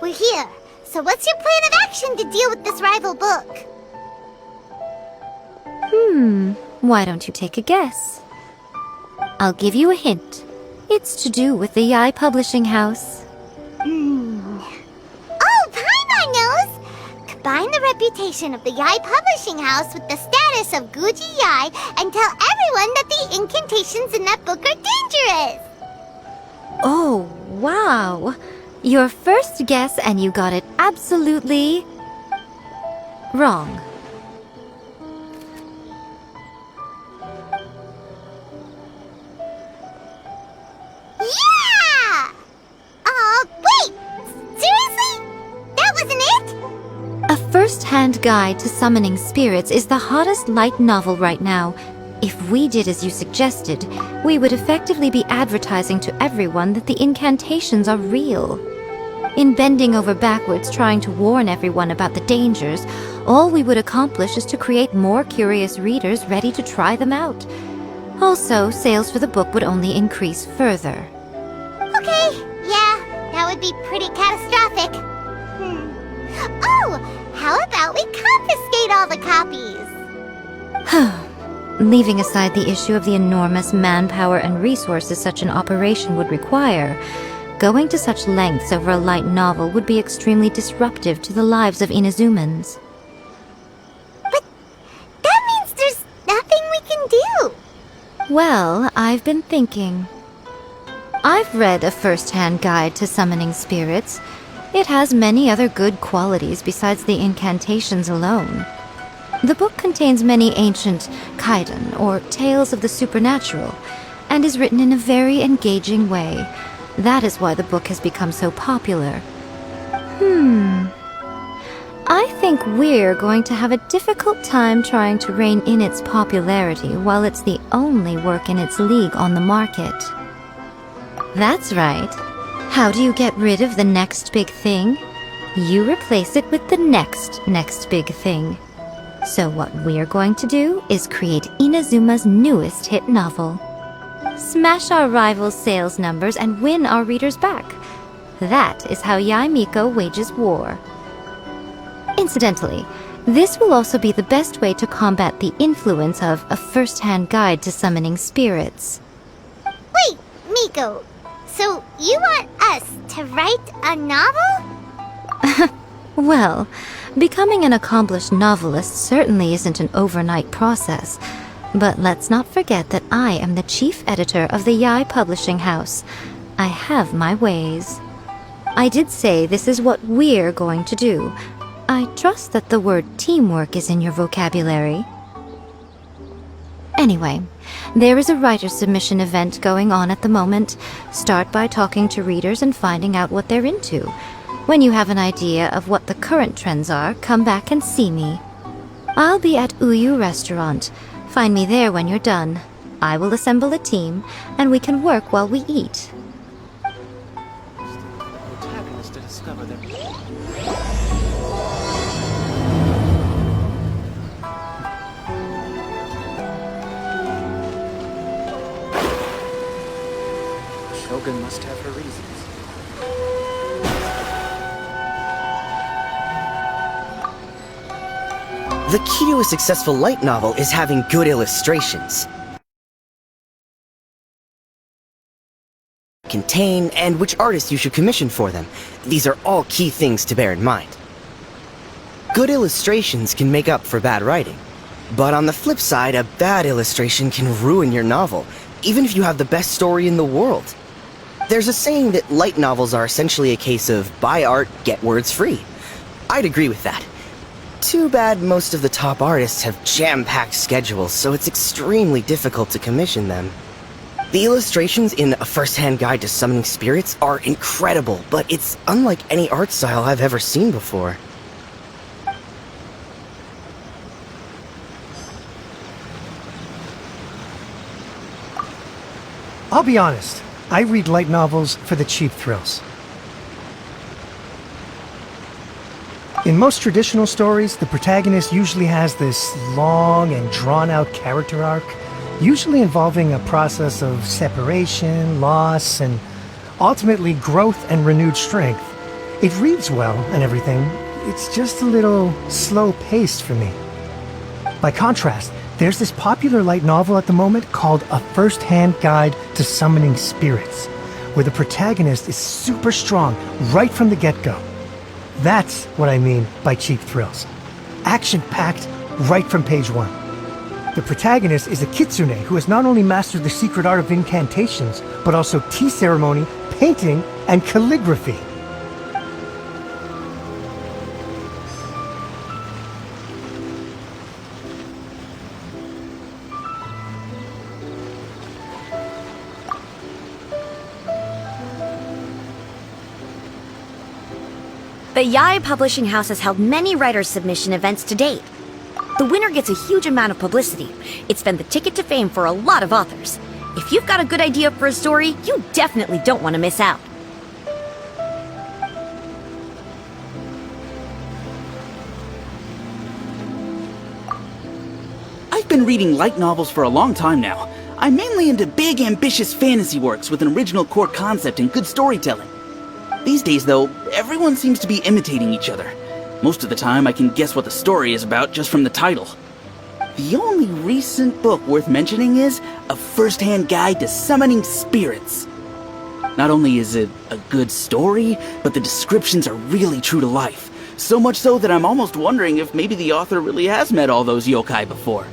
we're here. So what's your plan of action to deal with this rival book? Why don't you take a guess? I'll give you a hint. It's to do with the Yai Publishing House. Oh, Paimon knows! Combine the reputation of the Yai Publishing House with the status of Guji Yai and tell everyone that the incantations in that book are dangerous! Oh, wow! Your first guess and you got it absolutely wrong. Yeah! Wait! Seriously? That wasn't it? A first-hand guide to summoning spirits is the hottest light novel right now. If we did as you suggested, we would effectively be advertising to everyone that the incantations are real. In bending over backwards trying to warn everyone about the dangers, all we would accomplish is to create more curious readers ready to try them out. Also, sales for the book would only increase further. Okay, yeah, that would be pretty catastrophic. Oh, how about we confiscate all the copies? Leaving aside the issue of the enormous manpower and resources such an operation would require, going to such lengths over a light novel would be extremely disruptive to the lives of Inazumans. But that means there's nothing we can do. Well, I've been thinking. I've read a first-hand guide to summoning spirits. It has many other good qualities besides the incantations alone. The book contains many ancient kaidan, or tales of the supernatural, and is written in a very engaging way. That is why the book has become so popular. I think we're going to have a difficult time trying to rein in its popularity while it's the only work in its league on the market. That's right. How do you get rid of the next big thing? You replace it with the next big thing. So what we're going to do is create Inazuma's newest hit novel. Smash our rival's sales numbers and win our readers back. That is how Yai Miko wages war. Incidentally, this will also be the best way to combat the influence of a first-hand guide to summoning spirits. Wait, Miko, so you want us to write a novel? Well, becoming an accomplished novelist certainly isn't an overnight process. But let's not forget that I am the chief editor of the Yai Publishing House. I have my ways. I did say this is what we're going to do. I trust that the word teamwork is in your vocabulary. Anyway, there is a writer submission event going on at the moment. Start by talking to readers and finding out what they're into. When you have an idea of what the current trends are, come back and see me. I'll be at Uyu Restaurant. Find me there when you're done. I will assemble a team, and we can work while we eat. Shogun must have her reasons. The key to a successful light novel is having good illustrations. Contain, and which artist you should commission for them. These are all key things to bear in mind. Good illustrations can make up for bad writing. But on the flip side, a bad illustration can ruin your novel, even if you have the best story in the world. There's a saying that light novels are essentially a case of buy art, get words free. I'd agree with that. Too bad most of the top artists have jam-packed schedules, so it's extremely difficult to commission them. The illustrations in A First-Hand Guide to Summoning Spirits are incredible, but it's unlike any art style I've ever seen before. I'll be honest, I read light novels for the cheap thrills. In most traditional stories, the protagonist usually has this long and drawn-out character arc, usually involving a process of separation, loss, and ultimately growth and renewed strength. It reads well and everything. It's just a little slow-paced for me. By contrast, there's this popular light novel at the moment called A First-Hand Guide to Summoning Spirits, where the protagonist is super strong right from the get-go. That's what I mean by cheap thrills. Action-packed right from page 1. The protagonist is a kitsune who has not only mastered the secret art of incantations, but also tea ceremony, painting, and calligraphy. The Yai Publishing House has held many writers' submission events to date. The winner gets a huge amount of publicity. It's been the ticket to fame for a lot of authors. If you've got a good idea for a story, you definitely don't want to miss out. I've been reading light novels for a long time now. I'm mainly into big, ambitious fantasy works with an original core concept and good storytelling. These days, though, everyone seems to be imitating each other. Most of the time, I can guess what the story is about just from the title. The only recent book worth mentioning is A First-Hand Guide to Summoning Spirits. Not only is it a good story, but the descriptions are really true to life. So much so that I'm almost wondering if maybe the author really has met all those yokai before.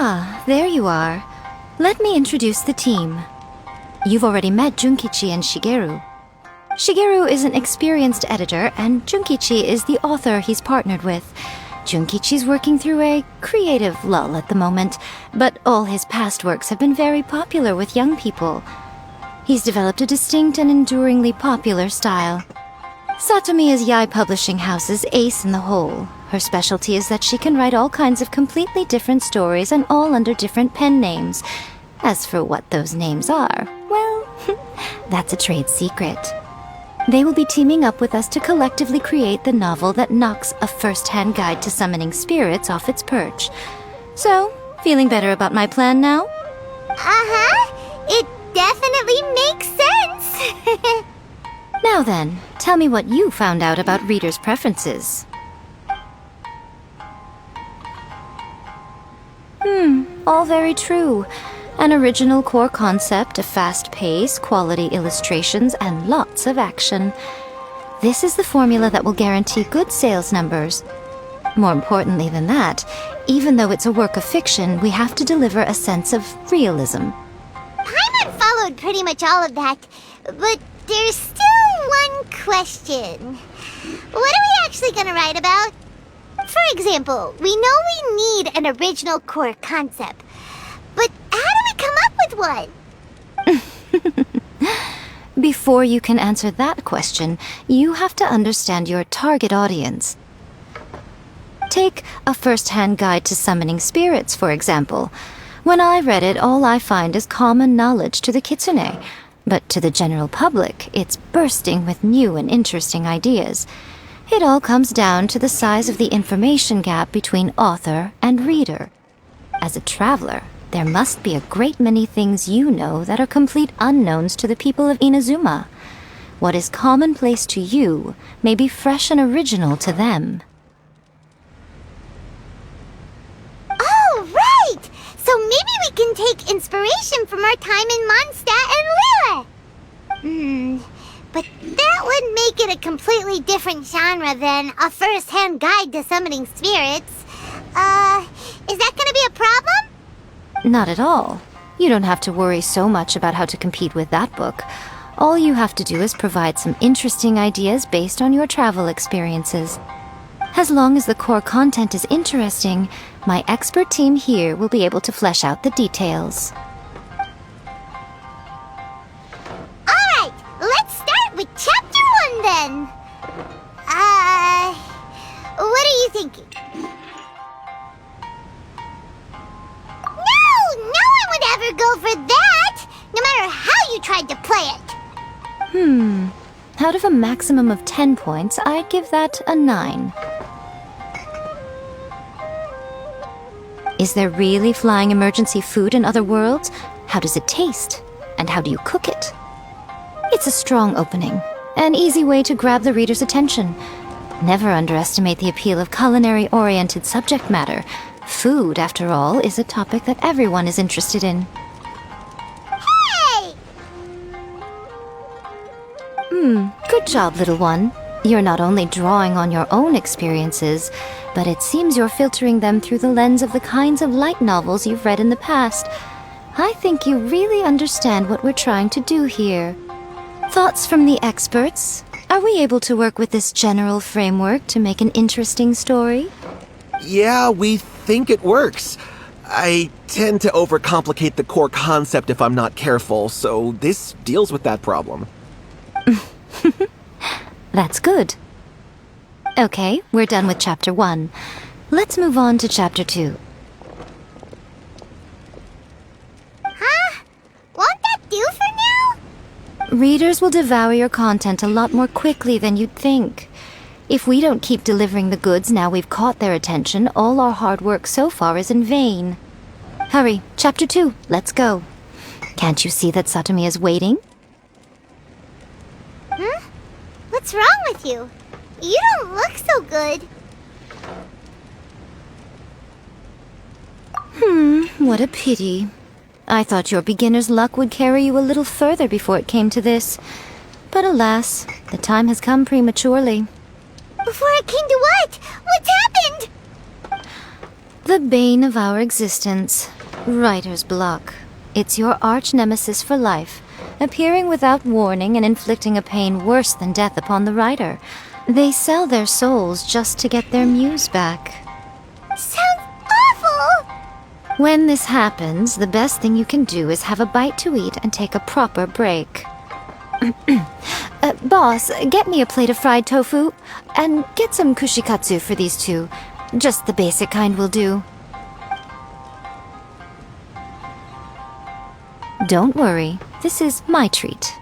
Ah, there you are. Let me introduce the team. You've already met Junkichi and Shigeru. Shigeru is an experienced editor, and Junkichi is the author he's partnered with. Junkichi's working through a creative lull at the moment, but all his past works have been very popular with young people. He's developed a distinct and enduringly popular style. Satomi is Yai Publishing House's ace in the hole. Her specialty is that she can write all kinds of completely different stories and all under different pen names. As for what those names are, well, that's a trade secret. They will be teaming up with us to collectively create the novel that knocks A First-Hand Guide to Summoning Spirits off its perch. So, feeling better about my plan now? Uh-huh. It definitely makes sense. Now then, tell me what you found out about readers' preferences. All very true. An original core concept, a fast pace, quality illustrations, and lots of action. This is the formula that will guarantee good sales numbers. More importantly than that, even though it's a work of fiction, we have to deliver a sense of realism. Paimon followed pretty much all of that, but there's still one question. What are we actually gonna write about? For example, we know we need an original core concept, but how do we come up with one? Before you can answer that question, you have to understand your target audience. Take A First-Hand Guide to Summoning Spirits, for example. When I read it, all I find is common knowledge to the kitsune, but to the general public, it's bursting with new and interesting ideas. It all comes down to the size of the information gap between author and reader. As a traveler, there must be a great many things you know that are complete unknowns to the people of Inazuma. What is commonplace to you may be fresh and original to them. Oh, right! So maybe we can take inspiration from our time in Mondstadt and Liyue. But that would make it a completely different genre than A First-Hand Guide to Summoning Spirits. Is that gonna be a problem? Not at all. You don't have to worry so much about how to compete with that book. All you have to do is provide some interesting ideas based on your travel experiences. As long as the core content is interesting, my expert team here will be able to flesh out the details. Alright, let's start with chapter 1 then. What are you thinking? No one would ever go for that, no matter how you tried to play it. Out of a maximum of 10 points, I'd give that a 9. Is there really flying emergency food in other worlds? How does it taste? And how do you cook it? It's a strong opening, an easy way to grab the reader's attention. Never underestimate the appeal of culinary-oriented subject matter. Food, after all, is a topic that everyone is interested in. Hey! Good job, little one. You're not only drawing on your own experiences, but it seems you're filtering them through the lens of the kinds of light novels you've read in the past. I think you really understand what we're trying to do here. Thoughts from the experts? Are we able to work with this general framework to make an interesting story? Yeah, we think it works. I tend to overcomplicate the core concept if I'm not careful, so this deals with that problem. That's good. Okay, we're done with Chapter 1. Let's move on to Chapter 2. Huh? Won't that do for now? Readers will devour your content a lot more quickly than you'd think. If we don't keep delivering the goods now we've caught their attention, all our hard work so far is in vain. Hurry, Chapter 2, let's go. Can't you see that Satomi is waiting? Huh? What's wrong with you? You don't look so good. What a pity. I thought your beginner's luck would carry you a little further before it came to this. But alas, the time has come prematurely. Before it came to what? What's happened? The bane of our existence, writer's block. It's your arch nemesis for life, appearing without warning and inflicting a pain worse than death upon the writer. They sell their souls just to get their muse back. Sounds awful! When this happens, the best thing you can do is have a bite to eat and take a proper break. Boss, get me a plate of fried tofu, and get some kushikatsu for these two. Just the basic kind will do. Don't worry, this is my treat.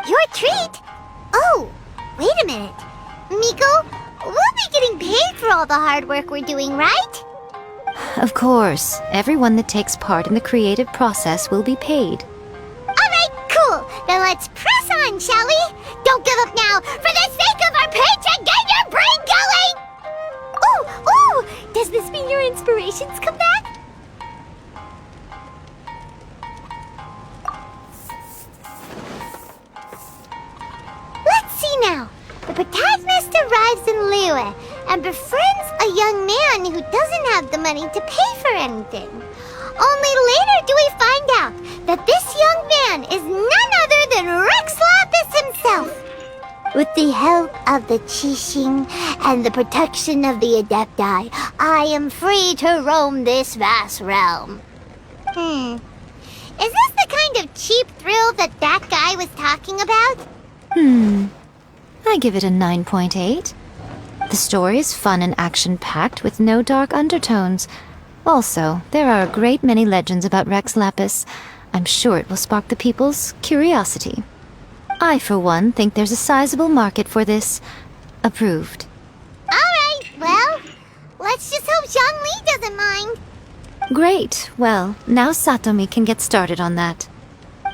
Your treat? Oh, wait a minute. Miko, we'll be getting paid for all the hard work we're doing, right? Of course, everyone that takes part in the creative process will be paid. Alright, cool. Then let's press on, shall we? Don't give up now. For the sake of our paycheck, get your brain going! Ooh! Does this mean your inspirations come back? Let's see now. The protagonist arrives in Liyue and befriends a young man who doesn't have the money to pay for anything. Only later do we find out that this young man is none other than Rex Lapis himself. With the help of the Qixing and the protection of the Adepti, I am free to roam this vast realm. Is this the kind of cheap thrill that guy was talking about? I give it a 9.8. The story is fun and action-packed with no dark undertones. Also, there are a great many legends about Rex Lapis. I'm sure it will spark the people's curiosity. I, for one, think there's a sizable market for this. Approved. Alright, well, let's just hope Zhongli doesn't mind. Great. Well, now Satomi can get started on that.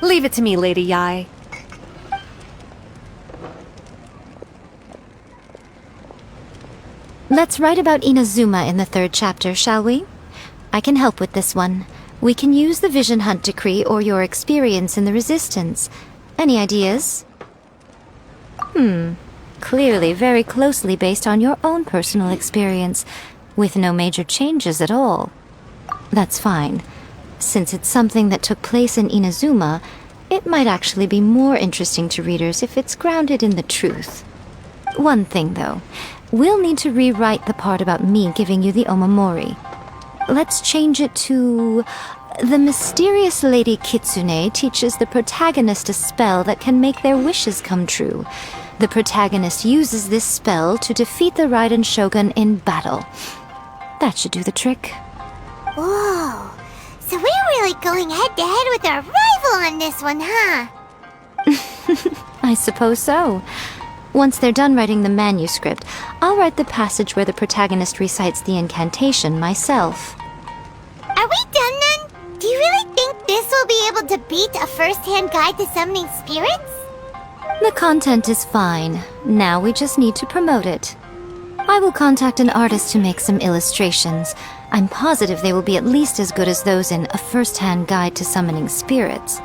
Leave it to me, Lady Yae. Let's write about Inazuma in the 3rd chapter, shall we? I can help with this one. We can use the Vision Hunt Decree or your experience in the Resistance. Any ideas? Clearly very closely based on your own personal experience, with no major changes at all. That's fine. Since it's something that took place in Inazuma, it might actually be more interesting to readers if it's grounded in the truth. One thing, though. We'll need to rewrite the part about me giving you the Omamori. Let's change it to... The mysterious Lady Kitsune teaches the protagonist a spell that can make their wishes come true. The protagonist uses this spell to defeat the Raiden Shogun in battle. That should do the trick. Whoa. So we're really going head-to-head with our rival on this one, huh? I suppose so. Once they're done writing the manuscript, I'll write the passage where the protagonist recites the incantation myself. Are we done then? Do you really think this will be able to beat a first-hand guide to summoning spirits? The content is fine. Now we just need to promote it. I will contact an artist to make some illustrations. I'm positive they will be at least as good as those in A First-Hand Guide to Summoning Spirits.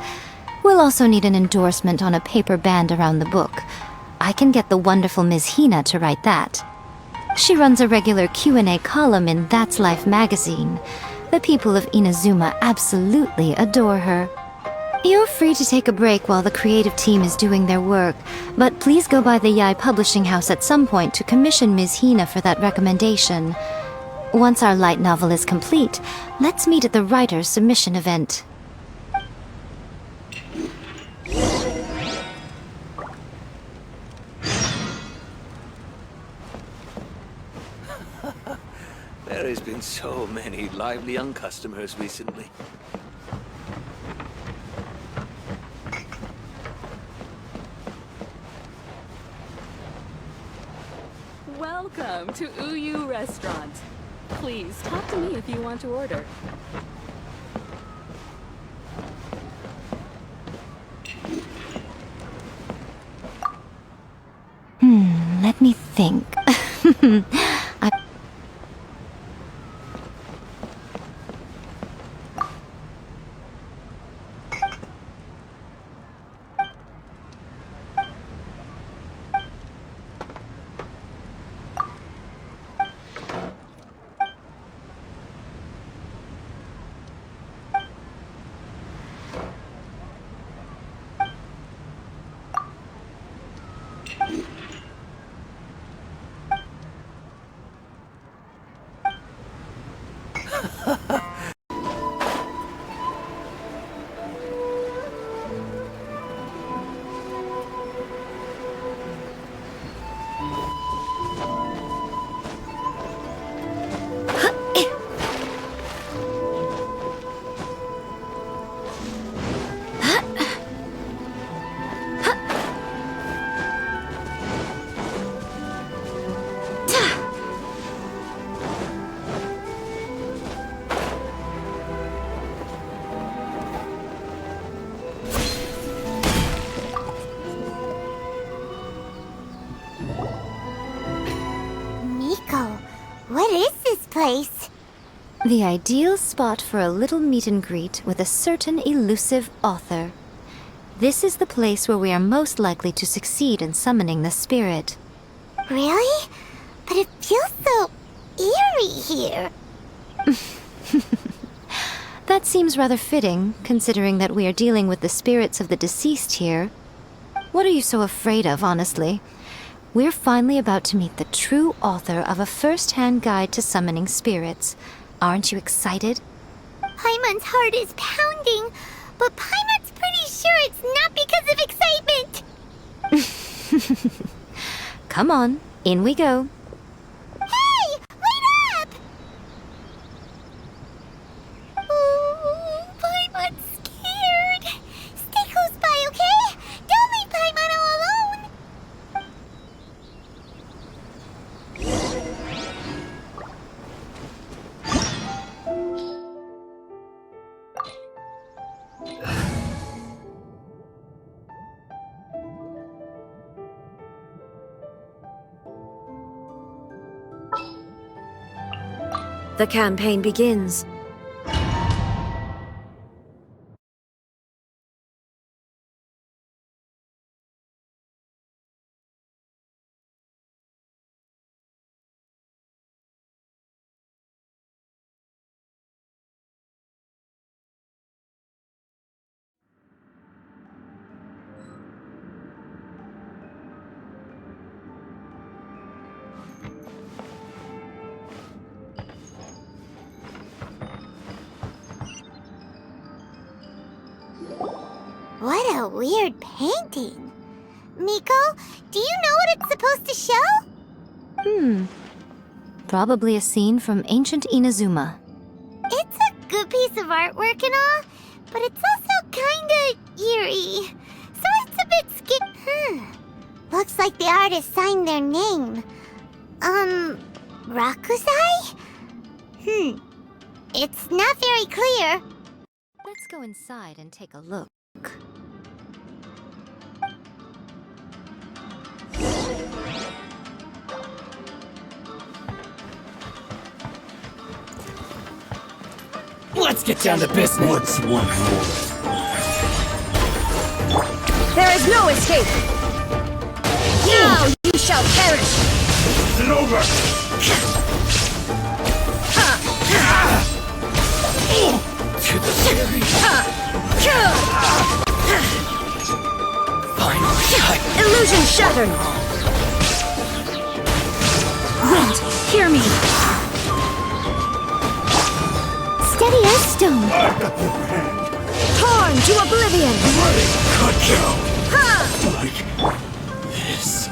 We'll also need an endorsement on a paper band around the book. I can get the wonderful Ms. Hina to write that. She runs a regular Q&A column in That's Life magazine. The people of Inazuma absolutely adore her. You're free to take a break while the creative team is doing their work, but please go by the Yai Publishing House at some point to commission Ms. Hina for that recommendation. Once our light novel is complete, let's meet at the writer's submission event. There has been so many lively young customers recently. Welcome to Uyu Restaurant. Please talk to me if you want to order. Let me think. Miko, what is this place? The ideal spot for a little meet and greet with a certain elusive author. This is the place where we are most likely to succeed in summoning the spirit. Really? But it feels so eerie here. That seems rather fitting, considering that we are dealing with the spirits of the deceased here. What are you so afraid of, honestly? We're finally about to meet the true author of A First-Hand Guide to Summoning Spirits. Aren't you excited? Paimon's heart is pounding, but Paimon's pretty sure it's not because of excitement. Come on, in we go. Hey, wait up! Oh, Paimon's scared. Stay close by, okay? Don't leave Paimon all alone. The campaign begins. What a weird painting. Miko, do you know what it's supposed to show? Probably a scene from ancient Inazuma. It's a good piece of artwork and all, but it's also kinda eerie. So it's a bit Looks like the artist signed their name. Rakusai? It's not very clear. Let's go inside and take a look. Let's get down to business. What's one more? There is no escape! Now you shall perish! It's over! To the theory. Finally, Illusion shattered! Wind, hear me! Steady as stone. Torn to oblivion! cut you! Like this.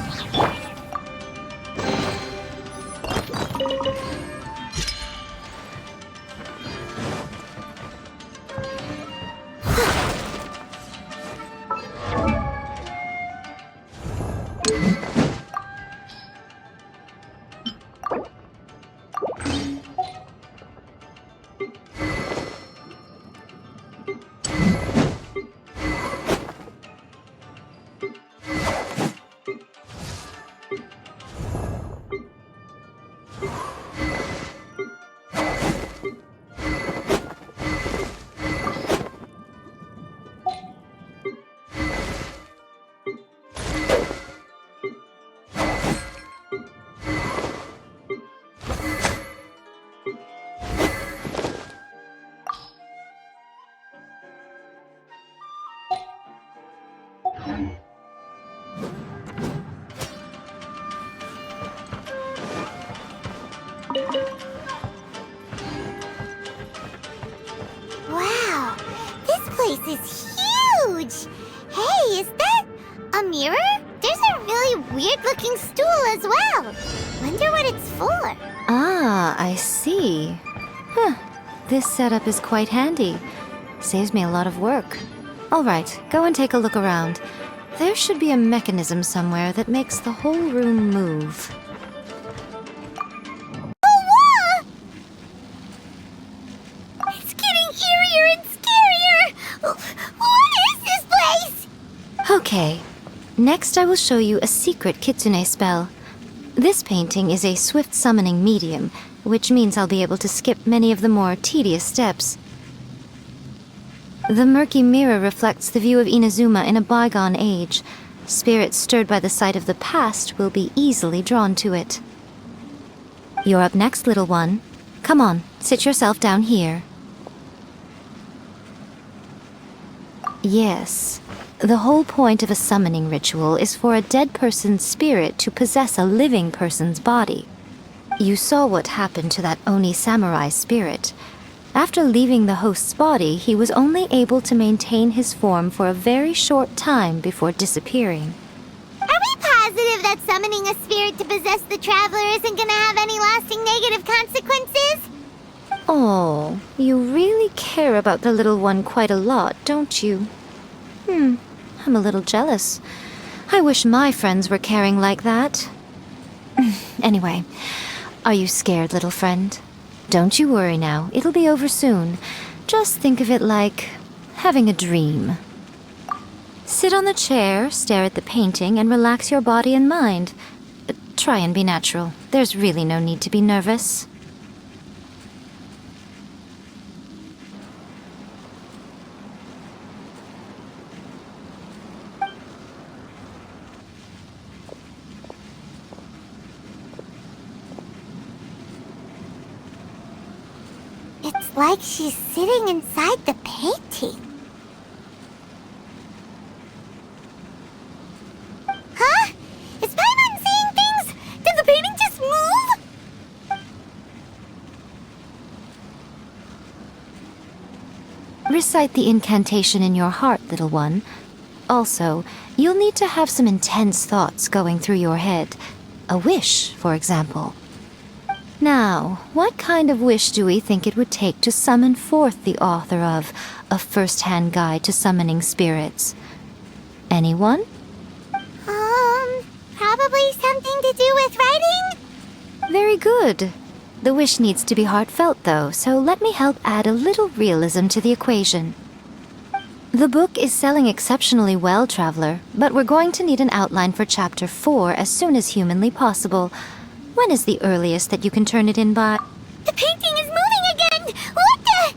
Wow, this place is huge! Hey, is that a mirror? There's a really weird-looking stool as well. Wonder what it's for. Ah, I see. This setup is quite handy. Saves me a lot of work. All right, go and take a look around. There should be a mechanism somewhere that makes the whole room move. It's getting eerier and scarier! What is this place? Okay, next I will show you a secret kitsune spell. This painting is a swift summoning medium, which means I'll be able to skip many of the more tedious steps. The murky mirror reflects the view of Inazuma in a bygone age. Spirits stirred by the sight of the past will be easily drawn to it. You're up next, little one. Come on, sit yourself down here. Yes, the whole point of a summoning ritual is for a dead person's spirit to possess a living person's body. You saw what happened to that Oni samurai spirit. After leaving the host's body, he was only able to maintain his form for a very short time before disappearing. Are we positive that summoning a spirit to possess the traveler isn't gonna have any lasting negative consequences? Oh, you really care about the little one quite a lot, don't you? I'm a little jealous. I wish my friends were caring like that. Anyway, are you scared, little friend? Don't you worry now, it'll be over soon. Just think of it like having a dream. Sit on the chair, stare at the painting, and relax your body and mind. Try and be natural. There's really no need to be nervous. It's like she's sitting inside the painting. Huh? Is Paimon seeing things? Did the painting just move? Recite the incantation in your heart, little one. Also, you'll need to have some intense thoughts going through your head. A wish, for example. Now, what kind of wish do we think it would take to summon forth the author of A First-Hand Guide to Summoning Spirits? Anyone? Probably something to do with writing? Very good. The wish needs to be heartfelt, though, so let me help add a little realism to the equation. The book is selling exceptionally well, Traveler, but we're going to need an outline for Chapter 4 as soon as humanly possible. When is the earliest that you can turn it in by? The painting is moving again! What the?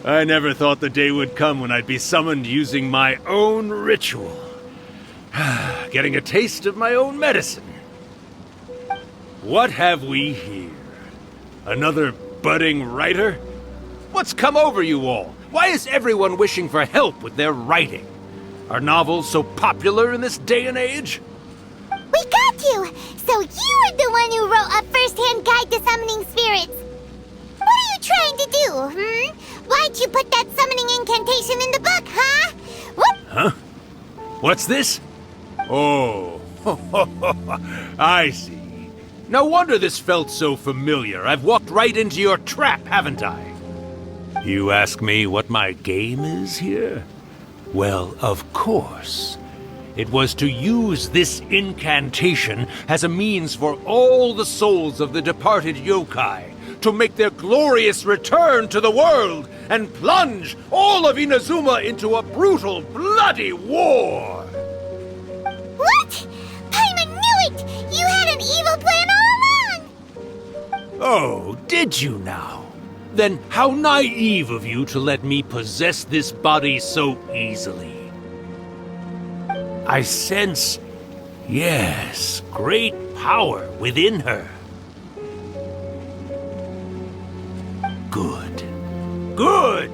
I never thought the day would come when I'd be summoned using my own ritual. Getting a taste of my own medicine. What have we here? Another budding writer? What's come over you all? Why is everyone wishing for help with their writing? Are novels so popular in this day and age? We got you! So you're the one who wrote A First-Hand Guide to Summoning Spirits! What are you trying to do, Why'd you put that summoning incantation in the book, huh? What? Huh? What's this? Oh, I see. No wonder this felt so familiar. I've walked right into your trap, haven't I? You ask me what my game is here? Well, of course. It was to use this incantation as a means for all the souls of the departed yokai to make their glorious return to the world and plunge all of Inazuma into a brutal, bloody war! What? Paimon knew it! You had an evil plan all along! Oh, did you now? Then how naive of you to let me possess this body so easily. I sense, yes, great power within her. Good. Good!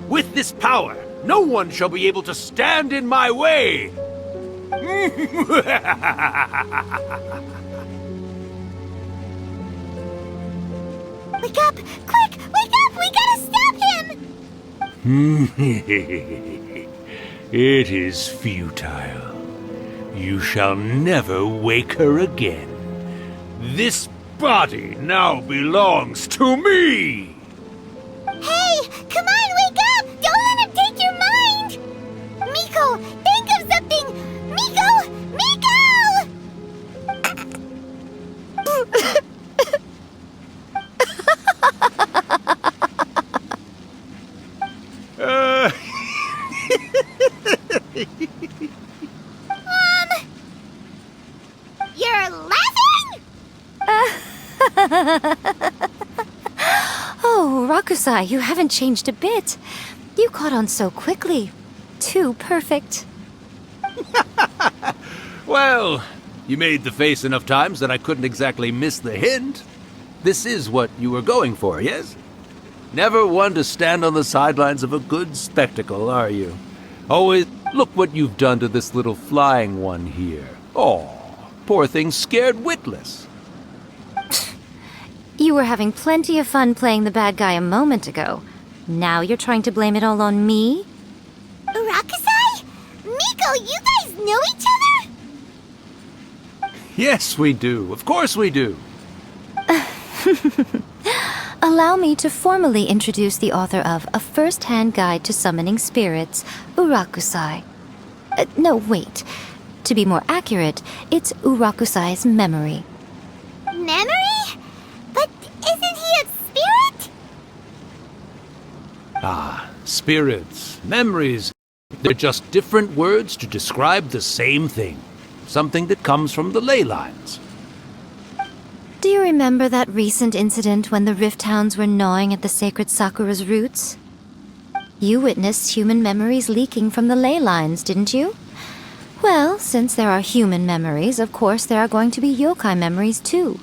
With this power, no one shall be able to stand in my way! Wake up! Quick! Wake up! We gotta stop him! It is futile. You shall never wake her again. This body now belongs to me! Hey! Come on, wake up! Don't let him take your mind! Miko, think of something! Miko! You're laughing? Oh, Rakusai, you haven't changed a bit. You caught on so quickly. Too perfect. Well, you made the face enough times that I couldn't exactly miss the hint. This is what you were going for, yes? Never one to stand on the sidelines of a good spectacle, are you? Always, look what you've done to this little flying one here. Oh, poor thing scared witless. You were having plenty of fun playing the bad guy a moment ago. Now you're trying to blame it all on me? Rakusai? Miko, you guys know each other? Yes, we do. Of course we do. Allow me to formally introduce the author of A First-Hand Guide to Summoning Spirits, Urakusai. No, wait. To be more accurate, it's Urakusai's memory. Memory? But isn't he a spirit? Ah, spirits, memories. They're just different words to describe the same thing. Something that comes from the ley lines. Do you remember that recent incident when the Rift Hounds were gnawing at the sacred Sakura's roots? You witnessed human memories leaking from the ley lines, didn't you? Well, since there are human memories, of course there are going to be yokai memories too.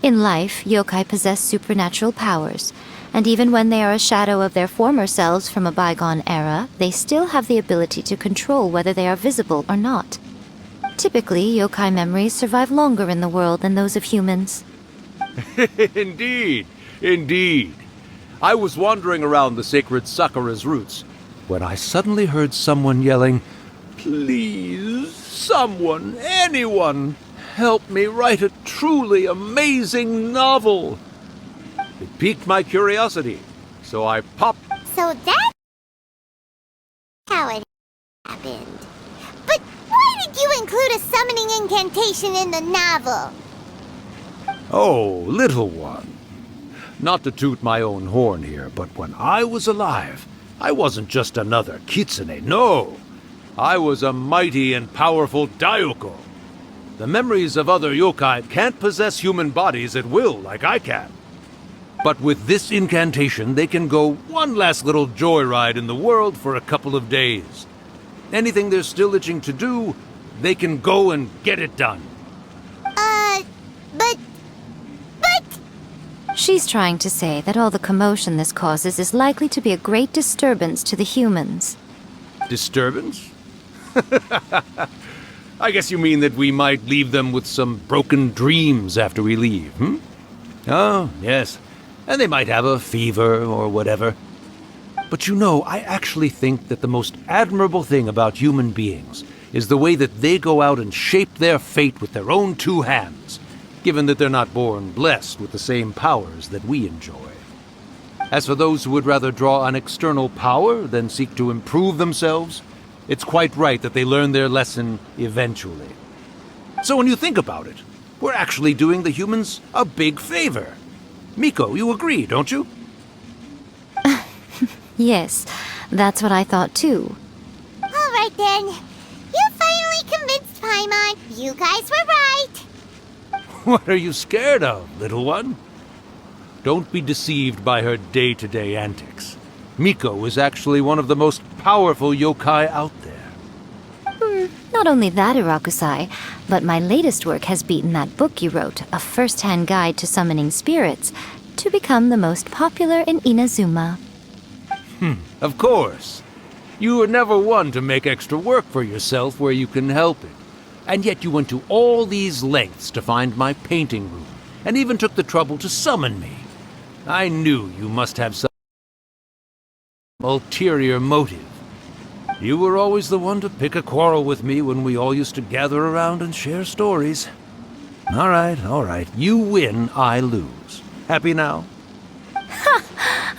In life, yokai possess supernatural powers, and even when they are a shadow of their former selves from a bygone era, they still have the ability to control whether they are visible or not. Typically, yokai memories survive longer in the world than those of humans. Indeed, indeed. I was wandering around the sacred Sakura's roots when I suddenly heard someone yelling, "Please, someone, anyone, help me write a truly amazing novel." It piqued my curiosity, so I popped... So that's how it happened. But why did you include a summoning incantation in the novel? Oh, little one. Not to toot my own horn here, but when I was alive, I wasn't just another kitsune, no. I was a mighty and powerful Daiyoko. The memories of other yokai can't possess human bodies at will like I can. But with this incantation, they can go one last little joyride in the world for a couple of days. Anything they're still itching to do, they can go and get it done. But... She's trying to say that all the commotion this causes is likely to be a great disturbance to the humans. Disturbance? I guess you mean that we might leave them with some broken dreams after we leave, hmm? Oh, yes. And they might have a fever or whatever. But you know, I actually think that the most admirable thing about human beings is the way that they go out and shape their fate with their own two hands, given that they're not born blessed with the same powers that we enjoy. As for those who would rather draw on external power than seek to improve themselves, it's quite right that they learn their lesson eventually. So when you think about it, we're actually doing the humans a big favor. Miko, you agree, don't you? Yes, that's what I thought too. All right then. You finally convinced Paimon. You guys were right. What are you scared of, little one? Don't be deceived by her day-to-day antics. Miko is actually one of the most powerful yokai out there. Not only that, Irakusai, but my latest work has beaten that book you wrote, A First-Hand Guide to Summoning Spirits, to become the most popular in Inazuma. Of course. You were never one to make extra work for yourself where you can help it. And yet you went to all these lengths to find my painting room, and even took the trouble to summon me. I knew you must have some ulterior motive. You were always the one to pick a quarrel with me when we all used to gather around and share stories. All right. You win, I lose. Happy now?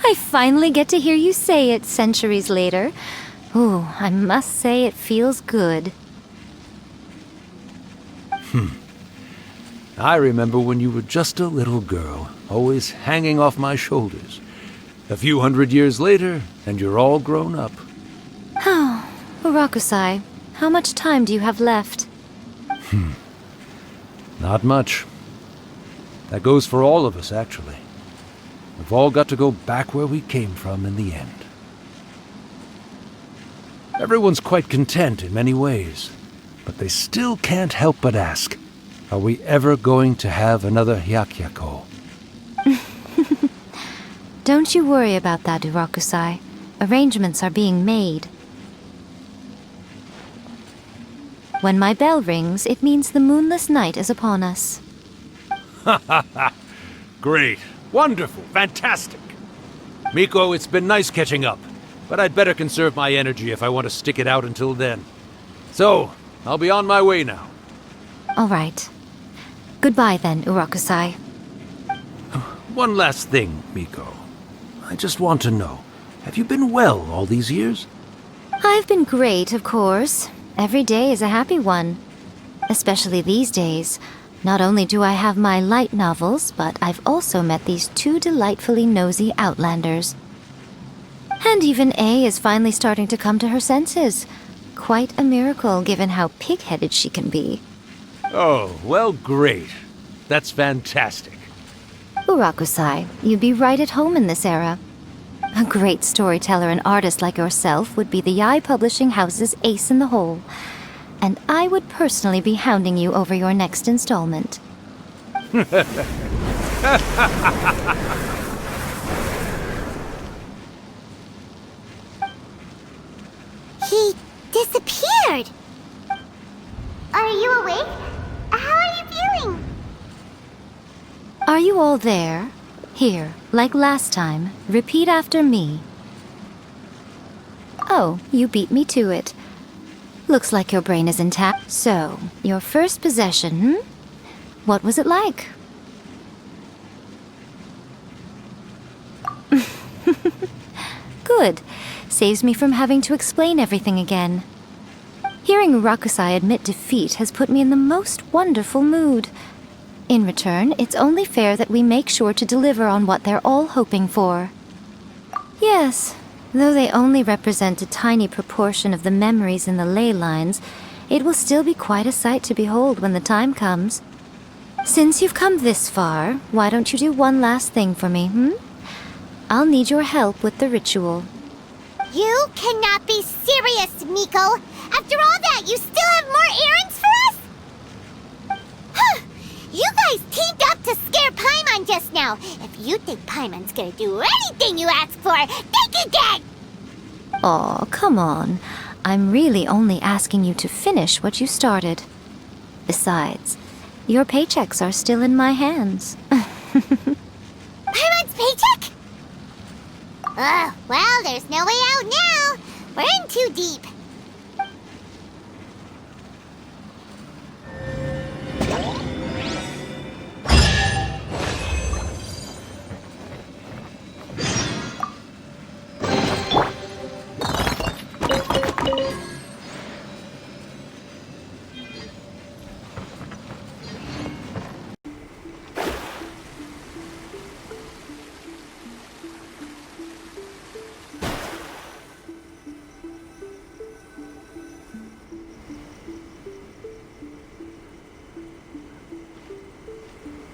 I finally get to hear you say it centuries later. Ooh, I must say it feels good. I remember when you were just a little girl, always hanging off my shoulders. A few hundred years later, and you're all grown up. Oh, Urakusai, how much time do you have left? Not much. That goes for all of us, actually. We've all got to go back where we came from in the end. Everyone's quite content in many ways, but they still can't help but ask, are we ever going to have another Hyakyako? Don't you worry about that, Urakusai. Arrangements are being made. When my bell rings, it means the moonless night is upon us. Great. Wonderful. Fantastic. Miko, it's been nice catching up, but I'd better conserve my energy if I want to stick it out until then. So, I'll be on my way now. All right. Goodbye then, Urakusai. One last thing, Miko. I just want to know, have you been well all these years? I've been great, of course. Every day is a happy one. Especially these days. Not only do I have my light novels, but I've also met these two delightfully nosy outlanders. And even A is finally starting to come to her senses. Quite a miracle, given how pig-headed she can be. Oh, well, great. That's fantastic. Urakusai, you'd be right at home in this era. A great storyteller and artist like yourself would be the Yai Publishing House's ace in the hole. And I would personally be hounding you over your next installment. He disappeared! Are you awake? How are you feeling? Are you all there? Here, like last time, repeat after me. Oh, you beat me to it. Looks like your brain is intact. So, your first possession, What was it like? Good. Saves me from having to explain everything again. Hearing Rakusai admit defeat has put me in the most wonderful mood. In return, it's only fair that we make sure to deliver on what they're all hoping for. Yes, though they only represent a tiny proportion of the memories in the ley lines, it will still be quite a sight to behold when the time comes. Since you've come this far, why don't you do one last thing for me, I'll need your help with the ritual. You cannot be serious, Miko! After all that, you still have more errands for us? You guys teamed up to scare Paimon just now. If you think Paimon's gonna do anything you ask for, think again! Aw, come on. I'm really only asking you to finish what you started. Besides, your paychecks are still in my hands. Paimon's paycheck? Well, there's no way out now. We're in too deep.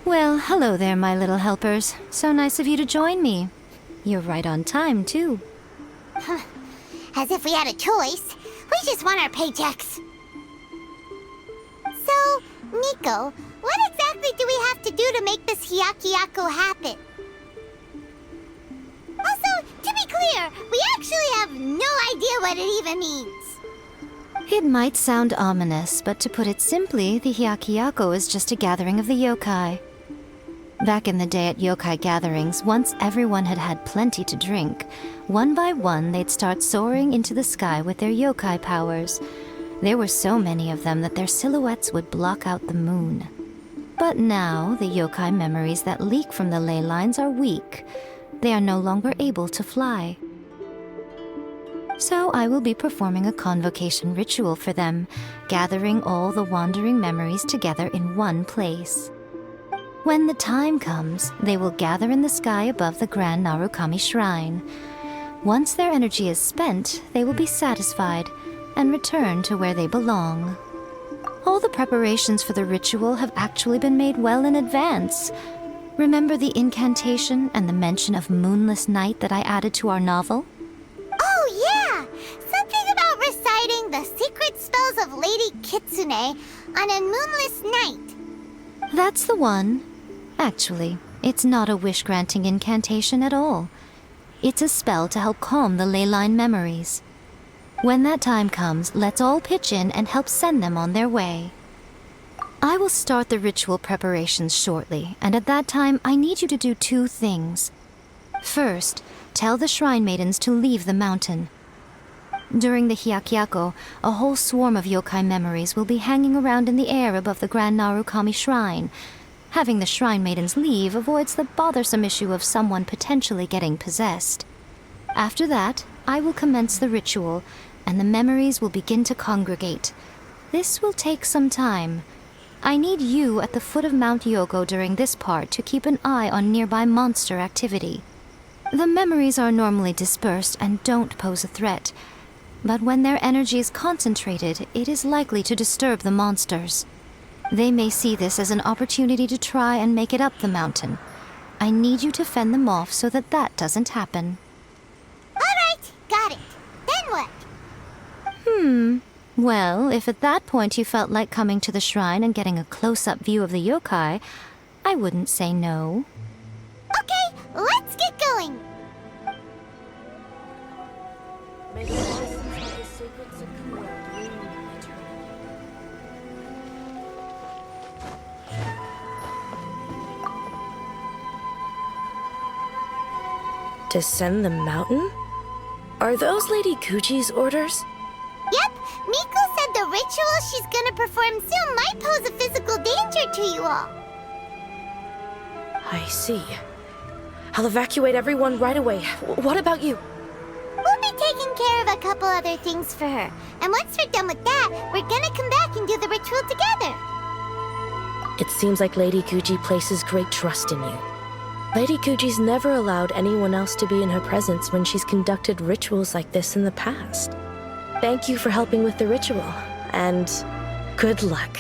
Well, hello there, my little helpers. So nice of you to join me. You're right on time, too. As if we had a choice. We just want our paychecks. So, Miko, what exactly do we have to do to make this Hyakyako happen? Also, to be clear, we actually have no idea what it even means. It might sound ominous, but to put it simply, the Hyakyako is just a gathering of the yokai. Back in the day at yokai gatherings, once everyone had had plenty to drink, one by one they'd start soaring into the sky with their yokai powers. There were so many of them that their silhouettes would block out the moon. But now, the yokai memories that leak from the ley lines are weak. They are no longer able to fly. So I will be performing a convocation ritual for them, gathering all the wandering memories together in one place. When the time comes, they will gather in the sky above the Grand Narukami Shrine. Once their energy is spent, they will be satisfied and return to where they belong. All the preparations for the ritual have actually been made well in advance. Remember the incantation and the mention of moonless night that I added to our novel? Oh, yeah! Something about reciting the secret spells of Lady Kitsune on a moonless night. That's the one. Actually, it's not a wish-granting incantation at all. It's a spell to help calm the ley line memories. When that time comes, let's all pitch in and help send them on their way. I will start the ritual preparations shortly, and at that time I need you to do two things. First, tell the shrine maidens to leave the mountain. During the Hyakyako, a whole swarm of yokai memories will be hanging around in the air above the Grand Narukami Shrine. Having the shrine maidens leave avoids the bothersome issue of someone potentially getting possessed. After that, I will commence the ritual, and the memories will begin to congregate. This will take some time. I need you at the foot of Mount Yogo during this part to keep an eye on nearby monster activity. The memories are normally dispersed and don't pose a threat, but when their energy is concentrated, it is likely to disturb the monsters. They may see this as an opportunity to try and make it up the mountain. I need you to fend them off so that that doesn't happen. Well, if at that point you felt like coming to the shrine and getting a close-up view of the yokai, I wouldn't say no. Okay, let's get going. Descend the mountain? Are those Lady Kuchi's orders? Yep, Miko said the ritual she's gonna perform soon might pose a physical danger to you all. I see. I'll evacuate everyone right away. What about you? We'll be taking care of a couple other things for her. And once we're done with that, we're gonna come back and do the ritual together. It seems like Lady Kuchi places great trust in you. Lady Kuchi's never allowed anyone else to be in her presence when she's conducted rituals like this in the past. Thank you for helping with the ritual, and good luck.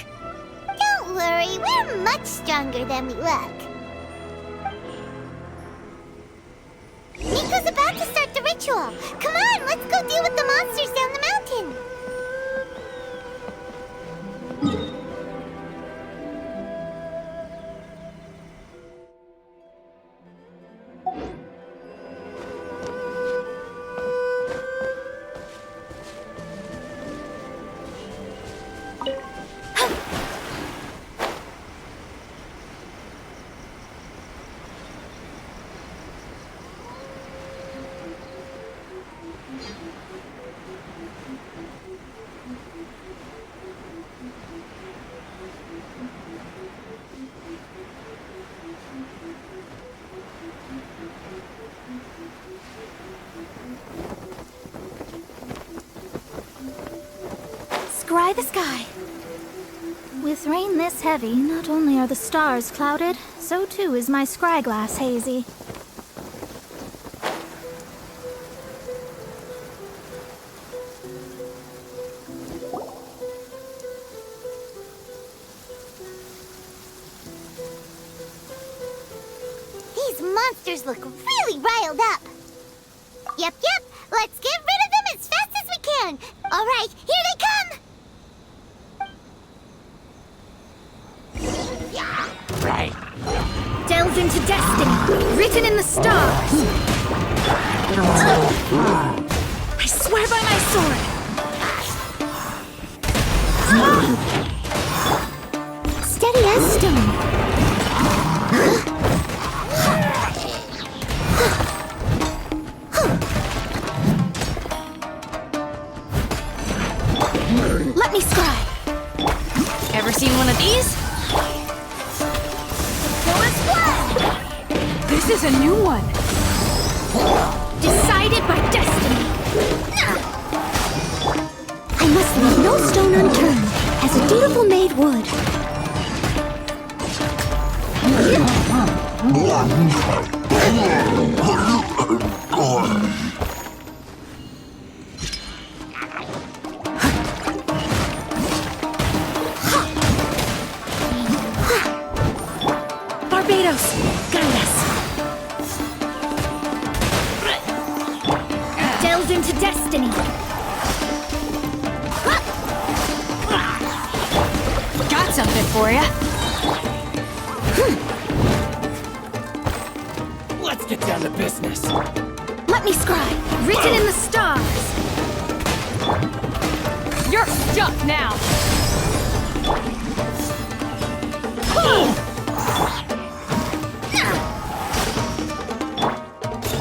Don't worry, we're much stronger than we look. Miko's about to start the ritual. Come on, let's go deal with the monsters down the mountain. Scry the sky. With rain this heavy, not only are the stars clouded, so too is my scry glass hazy. These monsters look really riled up. Yep, let's get rid of them as fast as we can. All right, here they come. Right. Delved into destiny, written in the stars. I swear by my sword. Steady as stone. Let me scry. Ever seen one of these? This is a new one. Decided by destiny. I must leave no stone unturned, as a dutiful maid would. Barbados, guide us. Delved into destiny. Got something for ya. Let's get down to business. Let me scry. Written in the stars. You're stuck now.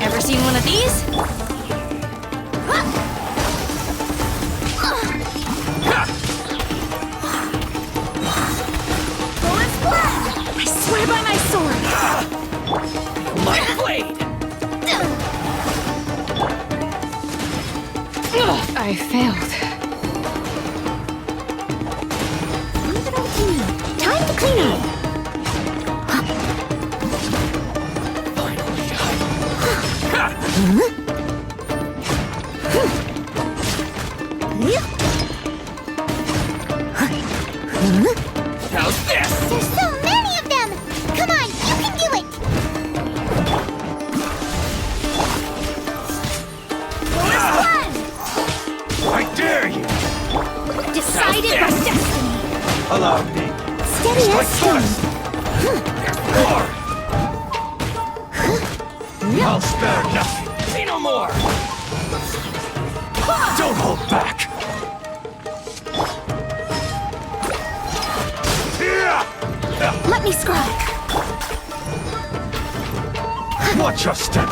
Ever seen one of these? I swear by my sword. My blade! I failed. Time to clean up. How's this? There's so many of them! Come on, you can do it! I dare you! More! I'll spare nothing. Say no more! Don't hold back! Let me scry. Watch your step!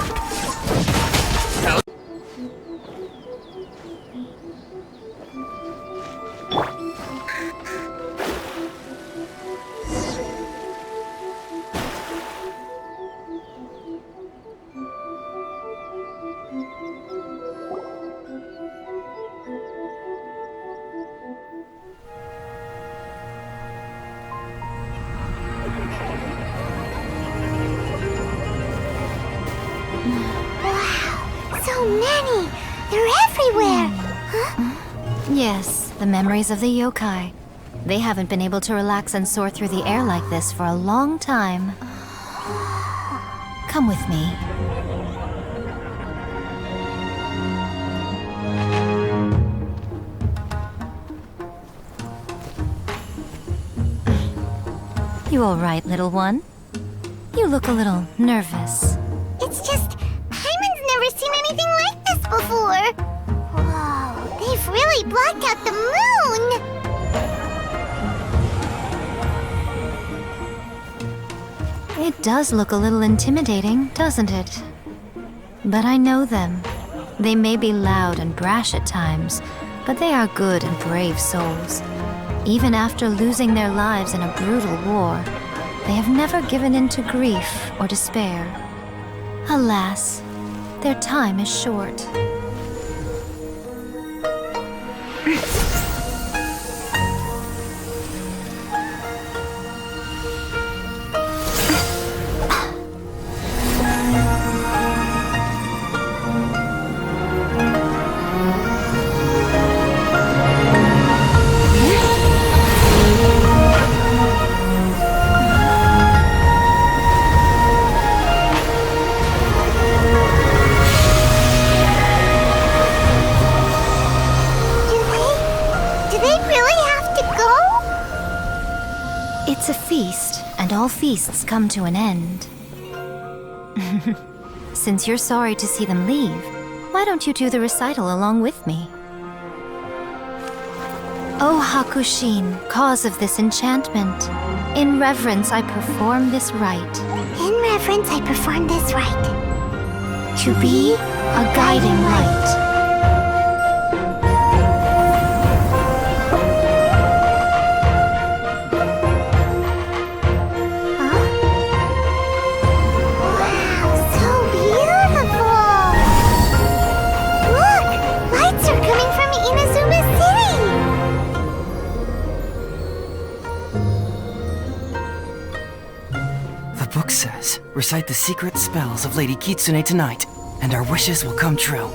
So many! They're everywhere! Huh? Yes, the memories of the yokai. They haven't been able to relax and soar through the air like this for a long time. Come with me. You all right, little one? You look a little nervous. It's just, Hyman's never seen anything like this before! Whoa, they've really blocked out the moon! It does look a little intimidating, doesn't it? But I know them. They may be loud and brash at times, but they are good and brave souls. Even after losing their lives in a brutal war, they have never given in to grief or despair. Alas, their time is short. It's a feast, and all feasts come to an end. Since you're sorry to see them leave, why don't you do the recital along with me? O Hakushin, cause of this enchantment, in reverence I perform this rite. In reverence I perform this rite. To be a guiding light. Book says, recite the secret spells of Lady Kitsune tonight, and our wishes will come true.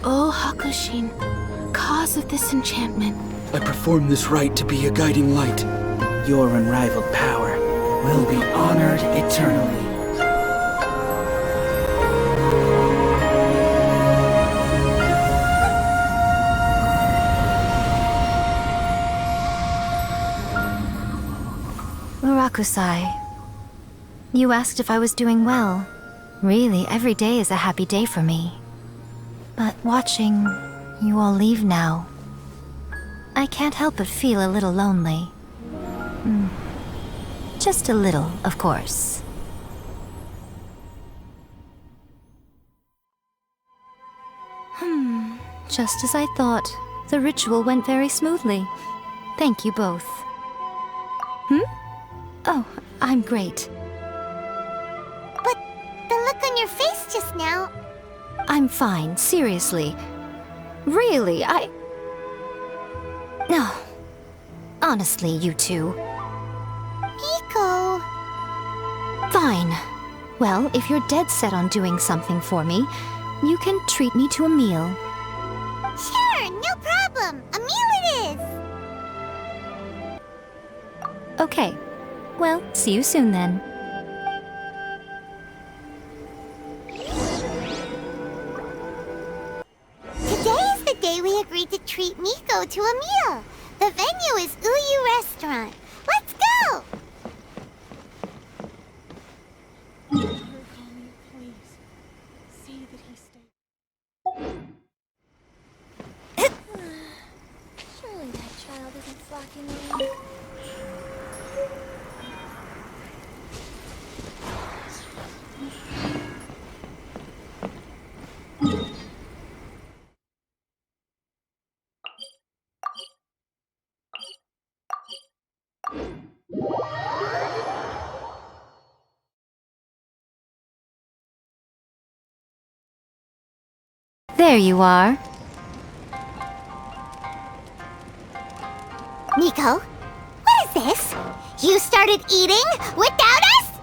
O Hakushin, cause of this enchantment. I perform this rite to be a guiding light. Your unrivaled power will be honored eternally. Murakusai, you asked if I was doing well. Really, every day is a happy day for me. But watching you all leave now, I can't help but feel a little lonely. Just a little, of course. Just as I thought. The ritual went very smoothly. Thank you both. Oh, I'm great. But the look on your face just now... I'm fine, seriously. Really, No. Honestly, you two. Miko... Fine. Well, if you're dead set on doing something for me, you can treat me to a meal. Sure, no problem. A meal it is. Okay. Well, see you soon then. Today is the day day we agreed to treat Miko to a meal. The venue is Uyu Restaurant. Let's go! Surely that child isn't flocking around. There you are. Miko, what is this? You started eating without us?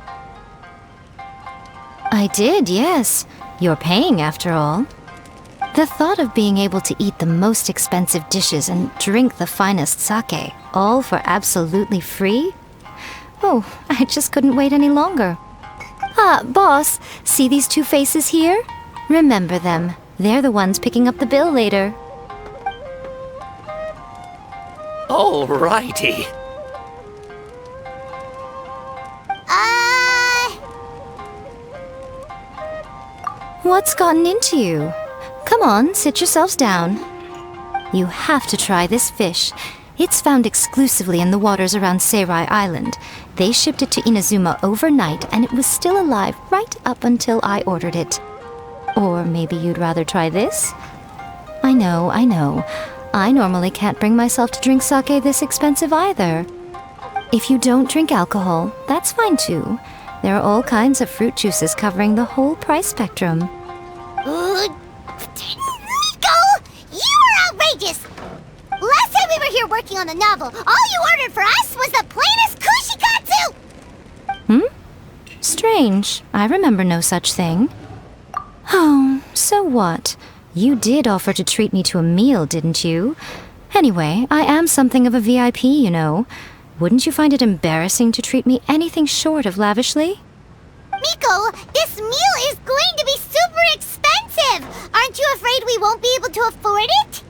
I did, yes. You're paying after all. The thought of being able to eat the most expensive dishes and drink the finest sake, all for absolutely free? Oh, I just couldn't wait any longer. Ah, boss, see these two faces here? Remember them. They're the ones picking up the bill later. Alrighty. What's gotten into you? Come on, sit yourselves down. You have to try this fish. It's found exclusively in the waters around Seirai Island. They shipped it to Inazuma overnight, and it was still alive right up until I ordered it. Or maybe you'd rather try this? I know. I normally can't bring myself to drink sake this expensive either. If you don't drink alcohol, that's fine too. There are all kinds of fruit juices covering the whole price spectrum. Miko! You are outrageous! Last time we were here working on the novel, all you ordered for us was the plainest kushikatsu! Strange. I remember no such thing. Oh, so what? You did offer to treat me to a meal, didn't you? Anyway, I am something of a VIP, you know. Wouldn't you find it embarrassing to treat me anything short of lavishly? Miko, this meal is going to be super expensive! Aren't you afraid we won't be able to afford it?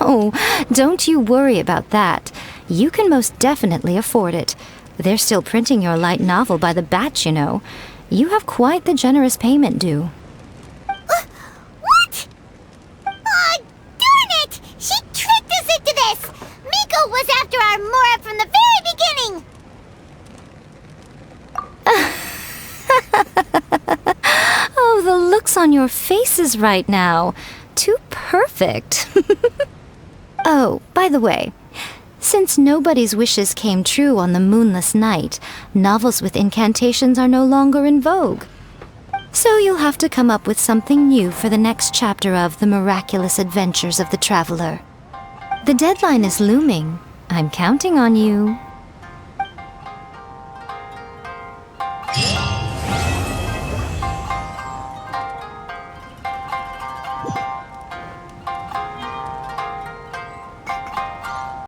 Oh, don't you worry about that. You can most definitely afford it. They're still printing your light novel by the batch, you know. You have quite the generous payment due. What? Aw, darn it! She tricked us into this! Miko was after our Mora from the very beginning! Oh, the looks on your faces right now. Too perfect. Oh, by the way, since nobody's wishes came true on the moonless night, novels with incantations are no longer in vogue. So you'll have to come up with something new for the next chapter of The Miraculous Adventures of the Traveler. The deadline is looming. I'm counting on you.